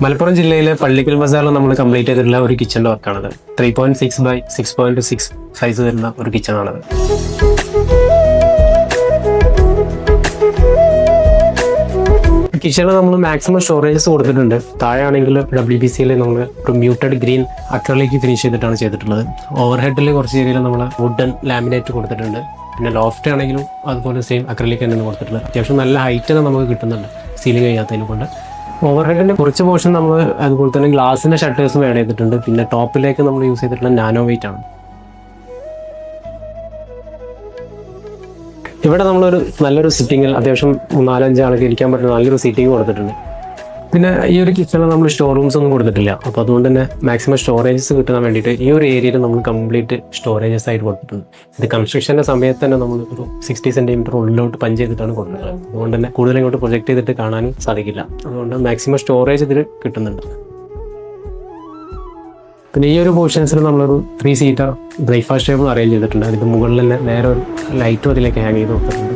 മലപ്പുറം ജില്ലയിലെ പള്ളിക്കൽ ബസാറിൽ നമ്മൾ കംപ്ലീറ്റ് ചെയ്തിട്ടുള്ള ഒരു കിച്ചണിന്റെ വർക്കാണത്. 3.6x6.6 സൈസ് വരുന്ന ഒരു കിച്ചണാണത്. കിച്ചണിൽ നമ്മൾ മാക്സിമം സ്റ്റോറേജസ് കൊടുത്തിട്ടുണ്ട്. താഴെയാണെങ്കിൽ WBCയിൽ നമ്മൾ ഒരു മ്യൂട്ടഡ് ഗ്രീൻ അക്രലിക് ഫിനിഷ് ചെയ്തിട്ടാണ് ചെയ്തിട്ടുള്ളത്. ഓവർ ഹെഡിൽ കുറച്ച് ഏരിയയിൽ നമ്മൾ വുഡൻ ലാമിനേറ്റ് കൊടുത്തിട്ടുണ്ട്. പിന്നെ ലോഫ്റ്റ് ആണെങ്കിലും അതുപോലെ സെയിം അക്രലിക് തന്നെയാണ് കൊടുത്തിട്ടുള്ളത്. അത്യാവശ്യം നല്ല ഹൈറ്റ് നമുക്ക് കിട്ടുന്നുണ്ട് സീലിംഗ് ചെയ്യാത്തതിനെ കൊണ്ട്. ഓവർ ഹെഡിൻ്റെ കുറച്ച് പോർഷൻ നമ്മൾ അതുപോലെ തന്നെ ഗ്ലാസിൻ്റെ ഷട്ടേഴ്സും ആഡ് ചെയ്തിട്ടുണ്ട്. പിന്നെ ടോപ്പിലേക്ക് നമ്മൾ യൂസ് ചെയ്തിട്ടുള്ള നാനോ വെയിറ്റ് ആണ്. ഇവിടെ നമ്മളൊരു നല്ലൊരു സിറ്റിങ്ങിൽ അത്യാവശ്യം 4-5 ആൾക്ക് ഇരിക്കാൻ പറ്റുന്ന നല്ലൊരു സിറ്റിംഗ് കൊടുത്തിട്ടുണ്ട്. പിന്നെ ഈ ഒരു കിച്ചണിൽ നമ്മൾ സ്റ്റോർ റൂംസ് ഒന്നും കൊടുത്തിട്ടില്ല. അപ്പോൾ അതുകൊണ്ട് തന്നെ മാക്സിമം സ്റ്റോറേജസ് കിട്ടാൻ വേണ്ടിയിട്ട് ഈ ഒരു ഏരിയയിൽ നമ്മൾ കംപ്ലീറ്റ് സ്റ്റോറേജസ് ആയിട്ട് കൊടുത്തിട്ടുണ്ട്. ഇത് കൺസ്ട്രക്ഷൻ്റെ സമയത്ത് തന്നെ നമ്മൾ ഒരു 60 സെൻറ്റിമീറ്റർ ഉള്ളിലോട്ട് പഞ്ച് ചെയ്തിട്ടാണ് കൊടുത്തിട്ടുള്ളത്. അതുകൊണ്ട് തന്നെ കൂടുതൽ ഇങ്ങോട്ട് പ്രൊജക്ട് ചെയ്തിട്ട് കാണാനും സാധിക്കില്ല. അതുകൊണ്ട് മാക്സിമം സ്റ്റോറേജ് ഇതിൽ കിട്ടുന്നുണ്ട്. പിന്നെ ഈ ഒരു പോർഷൻസിൽ നമ്മളൊരു 3 സീറ്റർ ബ്രേക്ക്ഫാസ്റ്റ് ടേബിൾ അറേഞ്ച് ചെയ്തിട്ടുണ്ട്. അതിൻ്റെ മുകളിൽ തന്നെ നേരെ ഒരു ലൈറ്റും അതിലേക്ക് ഹാങ് ചെയ്ത് കൊടുത്തിട്ടുണ്ട്.